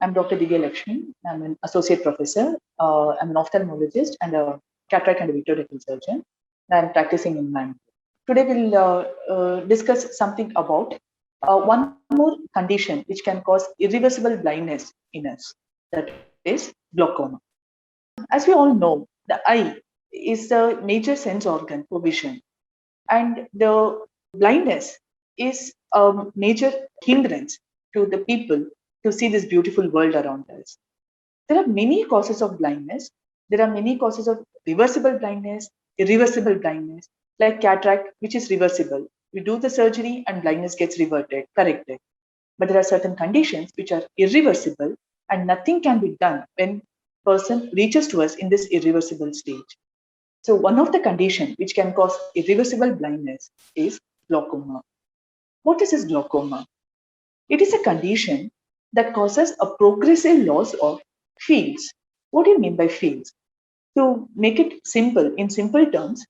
I'm Dr. Divya Lakshmi. I'm an associate professor. I'm an ophthalmologist and a cataract and a vitreoretinal surgeon. I'm practicing in Mangalore. Today we'll discuss something about one more condition which can cause irreversible blindness in us. That is glaucoma. As we all know, the eye is the major sense organ for vision, and the blindness is a major hindrance to the people to see this beautiful world around us. There are many causes of blindness. There are many causes of reversible blindness, irreversible blindness, like cataract, which is reversible. We do the surgery and blindness gets reverted, corrected. But there are certain conditions which are irreversible and nothing can be done when person reaches to us in this irreversible stage. So one of the conditions which can cause irreversible blindness is glaucoma. What is this glaucoma? It is a condition that causes a progressive loss of fields. What do you mean by fields? To make it simple, in simple terms,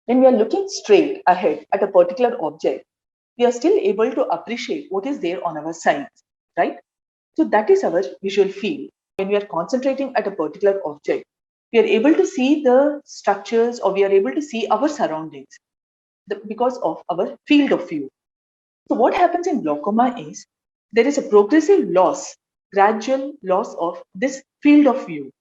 when we are looking straight ahead at a particular object, we are still able to appreciate what is there on our sides, right? So that is our visual field. When we are concentrating at a particular object, we are able to see the structures or we are able to see our surroundings because of our field of view. So what happens in glaucoma is there is a progressive loss, gradual loss of this field of view.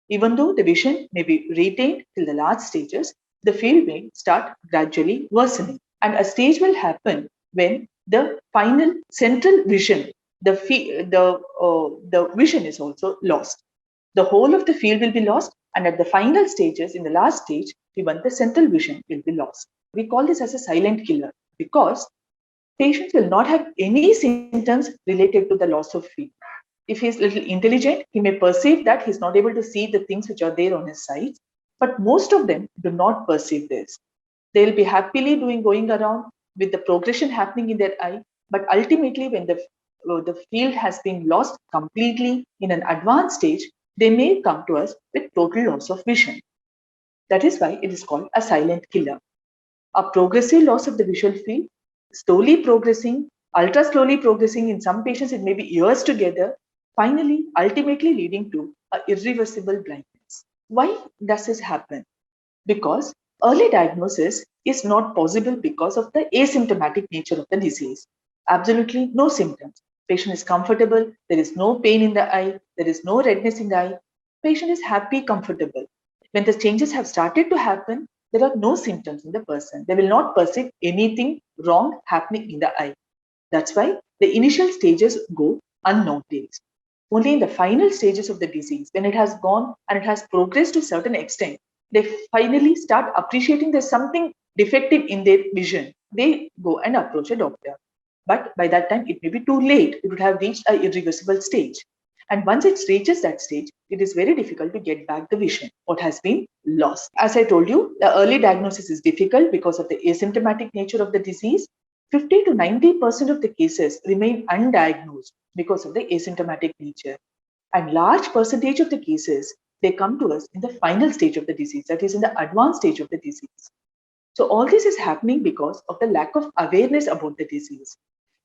Even though the vision may be retained till the last stages, the field may start gradually worsening. And a stage will happen when the final central vision, the vision is also lost. The whole of the field will be lost, and at the final stages, in the last stage, even the central vision will be lost. We call this as a silent killer because patients will not have any symptoms related to the loss of field. If he's little intelligent, he may perceive that he's not able to see the things which are there on his sides, but most of them do not perceive this. They'll be happily going around with the progression happening in their eye, but ultimately when the field has been lost completely in an advanced stage, they may come to us with total loss of vision. That is why it is called a silent killer. A progressive loss of the visual field, slowly progressing, ultra slowly progressing. In some patients, it may be years together, finally, ultimately leading to a irreversible blindness. Why does this happen? Because early diagnosis is not possible because of the asymptomatic nature of the disease. Absolutely no symptoms. Patient is comfortable, there is no pain in the eye, there is no redness in the eye. Patient is happy, comfortable. When the changes have started to happen, there are no symptoms in the person. They will not perceive anything wrong happening in the eye. That's why the initial stages go unnoticed. Only in the final stages of the disease, when it has gone and it has progressed to a certain extent, they finally start appreciating there's something defective in their vision. They go and approach a doctor. But by that time, it may be too late. It would have reached an irreversible stage. And once it reaches that stage, it is very difficult to get back the vision, what has been lost. As I told you, the early diagnosis is difficult because of the asymptomatic nature of the disease. 50 to 90% of the cases remain undiagnosed because of the asymptomatic nature. And large percentage of the cases, they come to us in the final stage of the disease, that is in the advanced stage of the disease. So all this is happening because of the lack of awareness about the disease.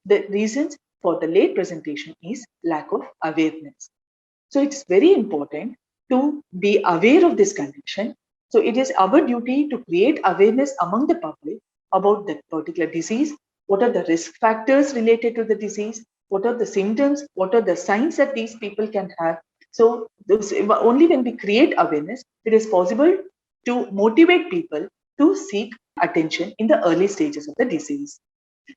The reasons for the late presentation is lack of awareness. So it's very important to be aware of this condition. So it is our duty to create awareness among the public about that particular disease. What are the risk factors related to the disease? What are the symptoms? What are the signs that these people can have? So only when we create awareness, it is possible to motivate people to seek attention in the early stages of the disease.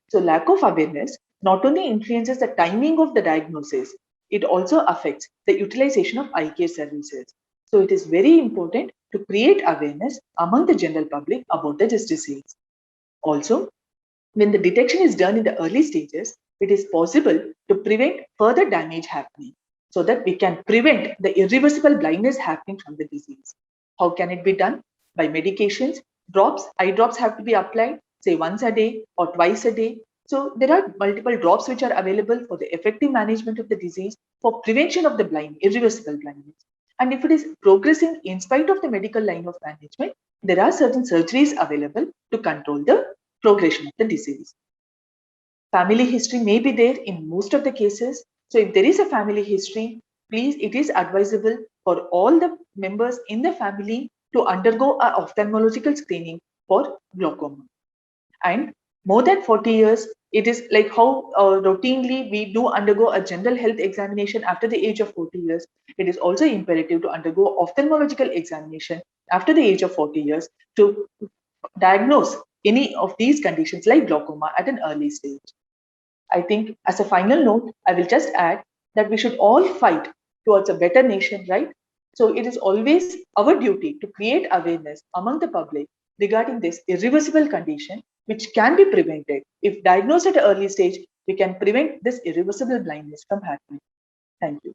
So lack of awareness not only influences the timing of the diagnosis, it also affects the utilization of eye care services. So it is very important to create awareness among the general public about the disease. Also, when the detection is done in the early stages, it is possible to prevent further damage happening so that we can prevent the irreversible blindness happening from the disease. How can it be done? By medications, drops, eye drops have to be applied, say once a day or twice a day. So there are multiple drops which are available for the effective management of the disease for prevention of the irreversible blindness. And if it is progressing in spite of the medical line of management, there are certain surgeries available to control the progression of the disease. Family history may be there in most of the cases. So if there is a family history, please, it is advisable for all the members in the family to undergo a ophthalmological screening for glaucoma. And more than 40 years, it is like how routinely we do undergo a general health examination after the age of 40 years. It is also imperative to undergo ophthalmological examination after the age of 40 years to diagnose any of these conditions like glaucoma at an early stage. I think as a final note, I will just add that we should all fight towards a better nation, right? So it is always our duty to create awareness among the public regarding this irreversible condition, which can be prevented. If diagnosed at an early stage, we can prevent this irreversible blindness from happening. Thank you.